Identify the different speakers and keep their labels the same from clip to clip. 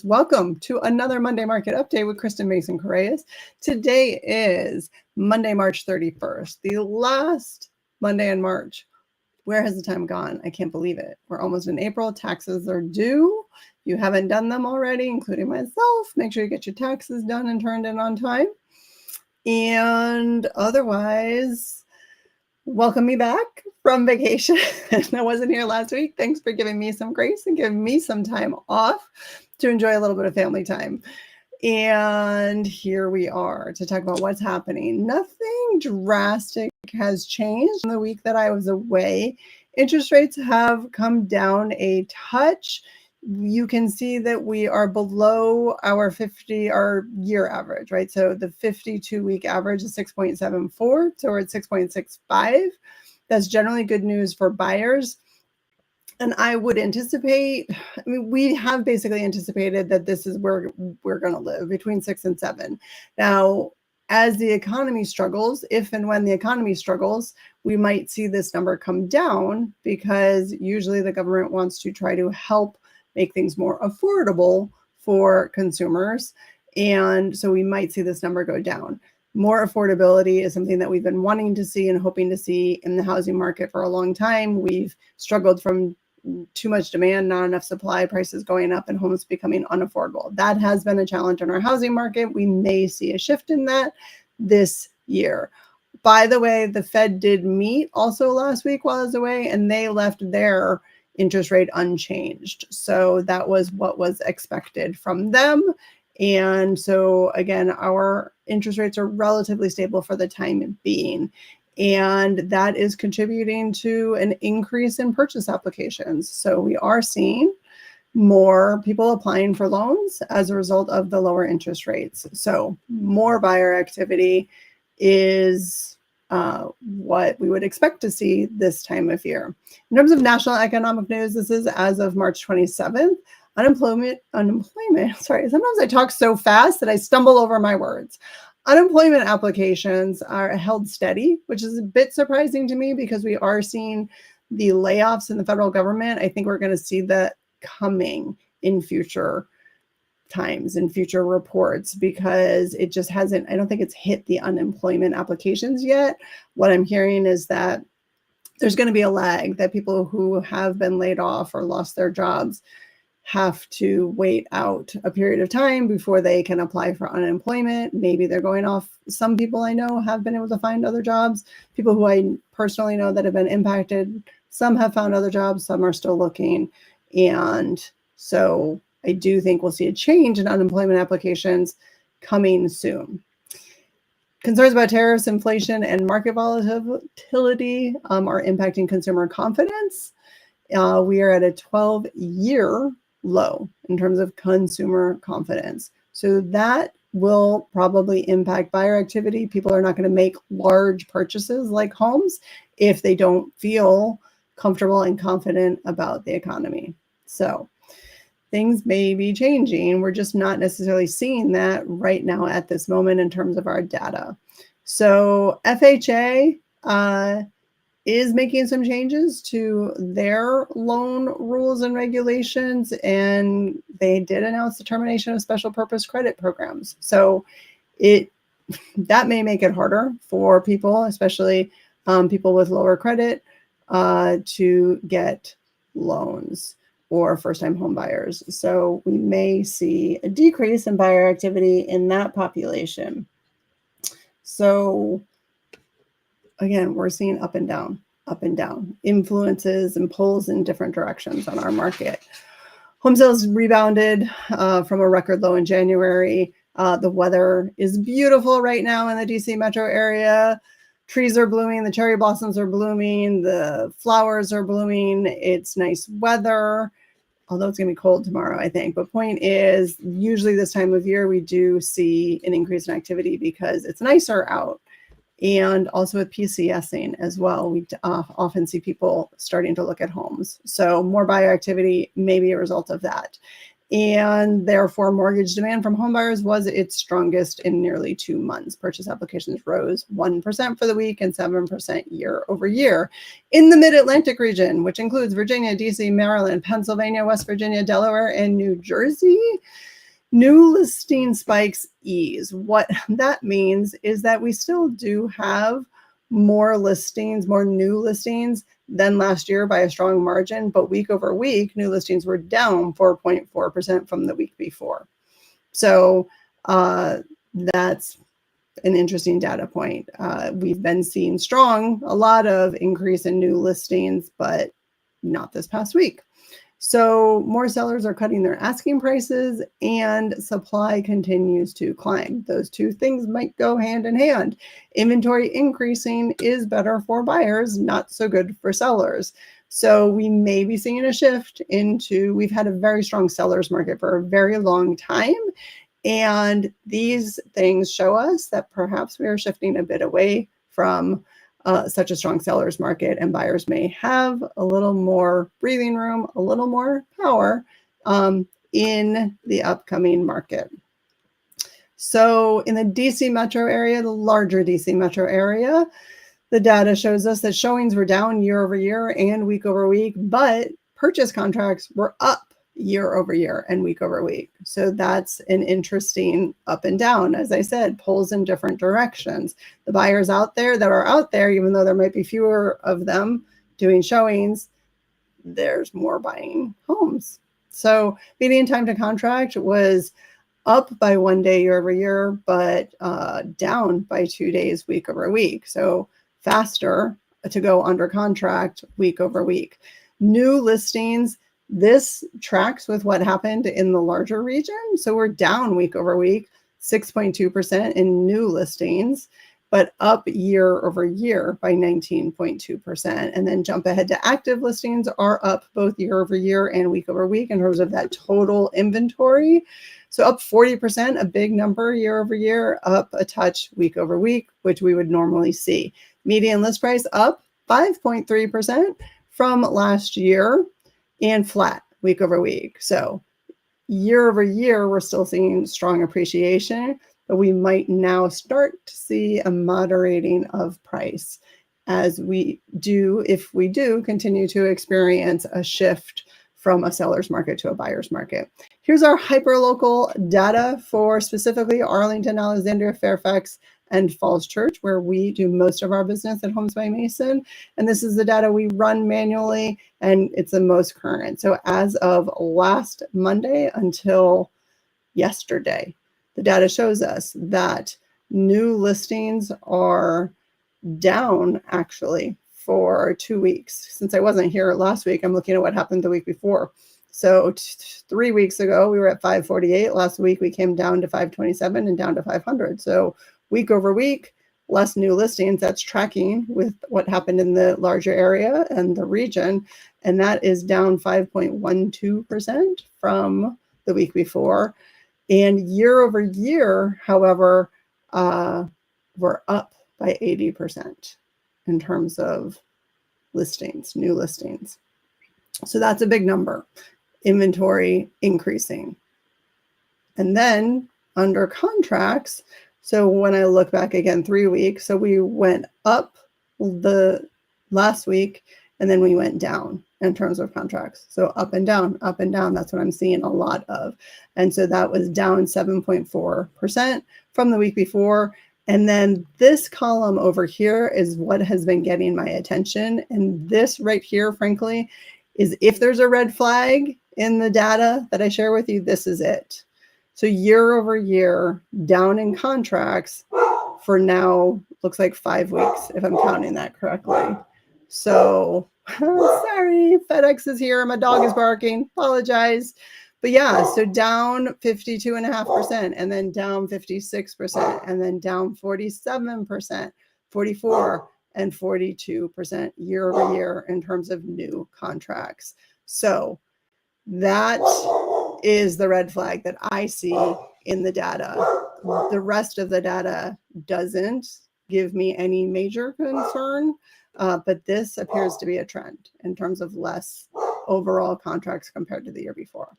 Speaker 1: Welcome to another Monday Market Update with Kristen Mason Coreas. Today is Monday, March 31st, the last Monday in March. Where has the time gone? I can't believe it. We're almost in April. Taxes are due. If you haven't done them already, including myself, make sure you get your taxes done and turned in on time. And otherwise, welcome me back from vacation. I wasn't here last week. Thanks for giving me some grace and giving me some time off to enjoy a little bit of family time. And here we are to talk about what's happening. Nothing drastic has changed in the week that I was away. Interest rates have come down a touch. You can see that we are below our year average, right? So the 52-week average is 6.74, so we're at 6.65. That's generally good news for buyers. And I would anticipate, we have basically anticipated that this is where we're going to live, between 6 and 7. Now, as the economy struggles, if and when the economy struggles, we might see this number come down because usually the government wants to try to help make things more affordable for consumers. And so we might see this number go down. More affordability is something that we've been wanting to see and hoping to see in the housing market for a long time. We've struggled from too much demand, not enough supply, prices going up, and homes becoming unaffordable. That has been a challenge in our housing market. We may see a shift in that this year. By the way, the Fed did meet also last week while I was away, and they left their interest rate unchanged. So that was what was expected from them. And so again, our interest rates are relatively stable for the time being. And that is contributing to an increase in purchase applications. So we are seeing more people applying for loans as a result of the lower interest rates. So more buyer activity is what we would expect to see this time of year. In terms of national economic news, this is as of March 27th. Unemployment, sorry, sometimes I talk so fast that I stumble over my words. Unemployment applications are held steady, which is a bit surprising to me because we are seeing the layoffs in the federal government. I think we're going to see that coming in future times, in future reports, because it just hasn't, I don't think it's hit the unemployment applications yet. What I'm hearing is that there's going to be a lag, that people who have been laid off or lost their jobs have to wait out a period of time before they can apply for unemployment. Maybe they're going off. Some people I know have been able to find other jobs. People who I personally know that have been impacted, some have found other jobs, some are still looking. And so I do think we'll see a change in unemployment applications coming soon. Concerns about tariffs, inflation, and market volatility are impacting consumer confidence. We are at a 12-year low in terms of consumer confidence. So that will probably impact buyer activity. People are not going to make large purchases like homes if they don't feel comfortable and confident about the economy. So things may be changing. We're just not necessarily seeing that right now at this moment in terms of our data. So FHA is making some changes to their loan rules and regulations, and they did announce the termination of special purpose credit programs. So that may make it harder for people, especially people with lower credit, to get loans, or first-time home buyers. So we may see a decrease in buyer activity in that population. So again, we're seeing up and down, influences and pulls in different directions on our market. Home sales rebounded from a record low in January. The weather is beautiful right now in the DC metro area. Trees are blooming, the cherry blossoms are blooming, the flowers are blooming. It's nice weather, although it's going to be cold tomorrow, I think. But point is, usually this time of year, we do see an increase in activity because it's nicer out. And also with PCSing as well, we often see people starting to look at homes. So more buyer activity may be a result of that. and therefore mortgage demand from homebuyers was its strongest in nearly 2 months. Purchase applications rose 1% for the week and 7% year over year. In the Mid-Atlantic region, which includes Virginia, DC, Maryland, Pennsylvania, West Virginia, Delaware, and New Jersey, new listing spikes ease. What that means is that we still do have more listings, more new listings than last year by a strong margin, but week over week, new listings were down 4.4% from the week before. So that's an interesting data point. We've been seeing a lot of increase in new listings, but not this past week. So more sellers are cutting their asking prices and supply continues to climb. Those two things might go hand in hand. Inventory increasing is better for buyers, not so good for sellers. So we may be seeing a shift we've had a very strong seller's market for a very long time. And these things show us that perhaps we are shifting a bit away from such a strong seller's market, and buyers may have a little more breathing room, a little more power in the upcoming market. So in the DC metro area, the larger DC metro area, the data shows us that showings were down year over year and week over week, but purchase contracts were up year over year and week over week. So that's an interesting up and down. As I said, pulls in different directions. The buyers out there that are out there, even though there might be fewer of them doing showings, there's more buying homes. So median time to contract was up by 1 day year over year, but down by 2 days week over week. So faster to go under contract week over week. New listings, this tracks with what happened in the larger region. So we're down week over week, 6.2% in new listings, but up year over year by 19.2%. And then jump ahead to active listings are up both year over year and week over week in terms of that total inventory. So up 40%, a big number year over year, up a touch week over week, which we would normally see. Median list price up 5.3% from last year and flat week over week. So year over year, we're still seeing strong appreciation, but we might now start to see a moderating of price as if we do continue to experience a shift from a seller's market to a buyer's market. Here's our hyperlocal data for specifically Arlington, Alexandria, Fairfax, and Falls Church, where we do most of our business at Homes by Mason. And this is the data we run manually, and it's the most current. So as of last Monday until yesterday, the data shows us that new listings are down actually for 2 weeks. Since I wasn't here last week, I'm looking at what happened the week before. So 3 weeks ago, we were at 548. Last week, we came down to 527 and down to 500. So week over week, less new listings. That's tracking with what happened in the larger area and the region. And that is down 5.12% from the week before. And year over year, however, we're up by 80% in terms of listings, new listings. So that's a big number. Inventory increasing. And then under contracts, so when I look back again 3 weeks, so we went up the last week, and then we went down in terms of contracts. So up and down, that's what I'm seeing a lot of. And so that was down 7.4% from the week before. And then this column over here is what has been getting my attention. And this right here, frankly, is if there's a red flag in the data that I share with you, this is it. So year over year, down in contracts for now, looks like 5 weeks, if I'm counting that correctly. So, sorry, FedEx is here. My dog is barking. Apologize. But yeah, so down 52.5%, and then down 56%, and then down 47%, 44%, and 42% year over year in terms of new contracts. So that is the red flag that I see in the data. The rest of the data doesn't give me any major concern, but this appears to be a trend in terms of less overall contracts compared to the year before.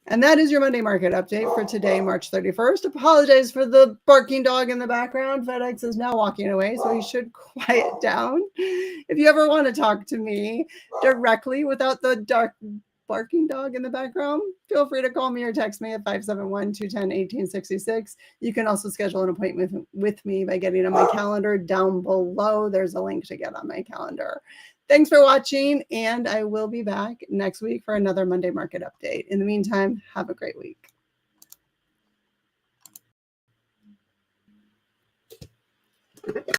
Speaker 1: And that is your Monday market update for today, March 31st. Apologize for the barking dog in the background. FedEx is now walking away, so he should quiet down. If you ever want to talk to me directly without the barking dog in the background, feel free to call me or text me at 571-210-1866. You can also schedule an appointment with me by getting on my calendar down below. There's a link to get on my calendar. Thanks for watching, and I will be back next week for another Monday market update. In the meantime, have a great week.